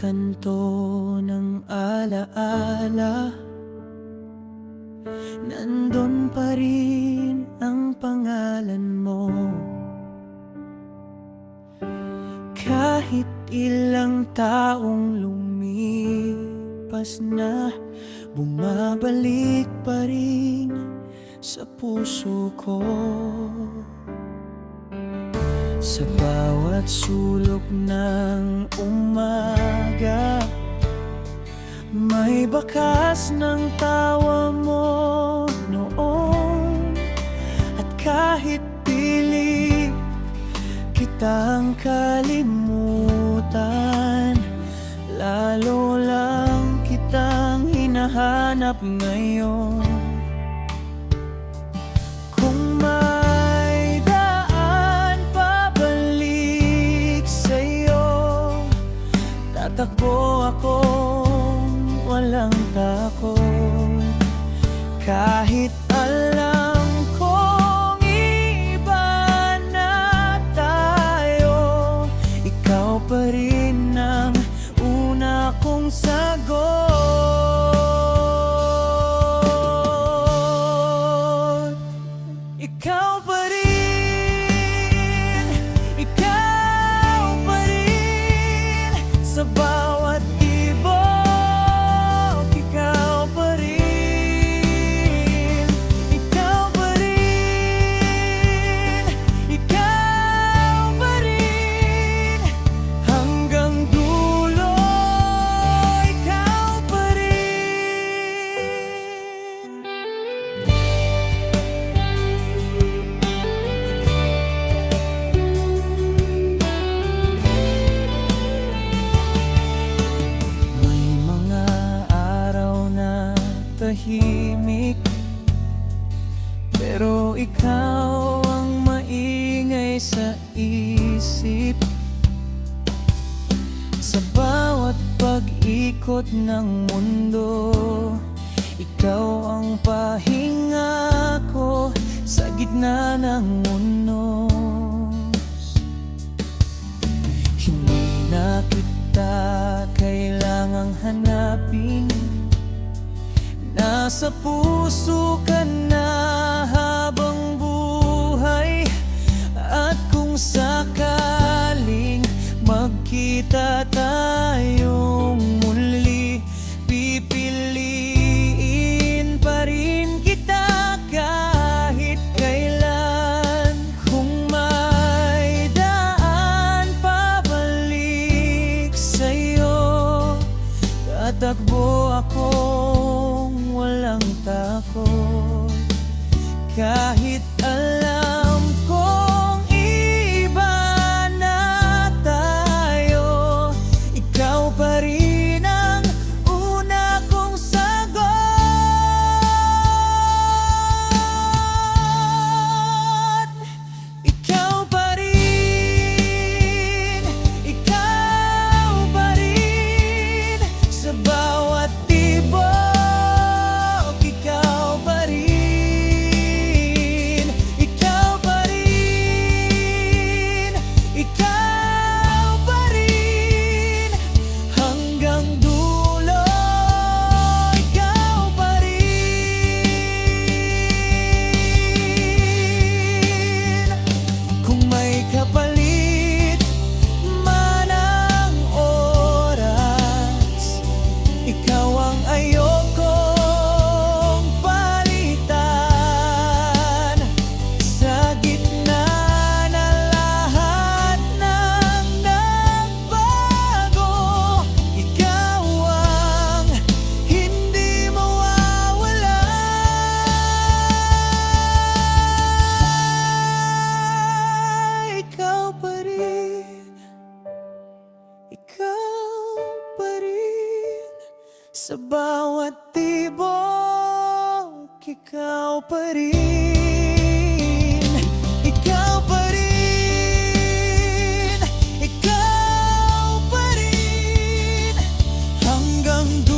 kanto ng alaala, nandun pa rin ang pangalan mo. Kahit ilang taong lumipas na, bumabalik pa rin sa puso ko. Sa bawat sulok ng umaga, may bakas ng tawa mo noon. At kahit pilit kitang kalimutan, lalo lang kitang hinahanap ngayon. Kung may daan pabalik sa'yo, tatakbo akong walang takot. Kahit alam kong iba na tayo, ikaw pa rin ang una kong sagot. Ikaw pa rin, ikaw pa rin, sa bawat tibok, ikaw pa rin. Ikaw pa rin, ikaw pa rin, hanggang dulo, ikaw pa rin. May mga araw na tahimik, pero ikaw ang maingay sa isip. Sa bawat pag-ikot ng mundo, ikaw ang pahinga ko sa gitna ng unos. Hindi na kita kailangang hanapin, nasa puso ka na habang buhay. At kung sakaling magkita tayong muli, pipiliin pa rin kita kahit kailan. Kung may daan pabalik sa'yo, tatakbo akong walang takot. Kahit alam kong iba na tayo, ikaw pa rin ang una kong sagot. Ikaw pa rin, ikaw pa rin, sa bawat tibok, ikaw pa rin. Ikaw pa rin, ikaw pa rin, hanggang dulo, ikaw pa rin. Kung may kapalit man ang oras, ikaw ang ayokong palitan. Sa gitna na lahat ng nagbago, ikaw ang hindi mawawala. Ikaw pa rin, ikaw pa rin, sa bawat tibok, ikaw pa rin. Ikaw pa rin, ikaw pa rin, hanggang dulo.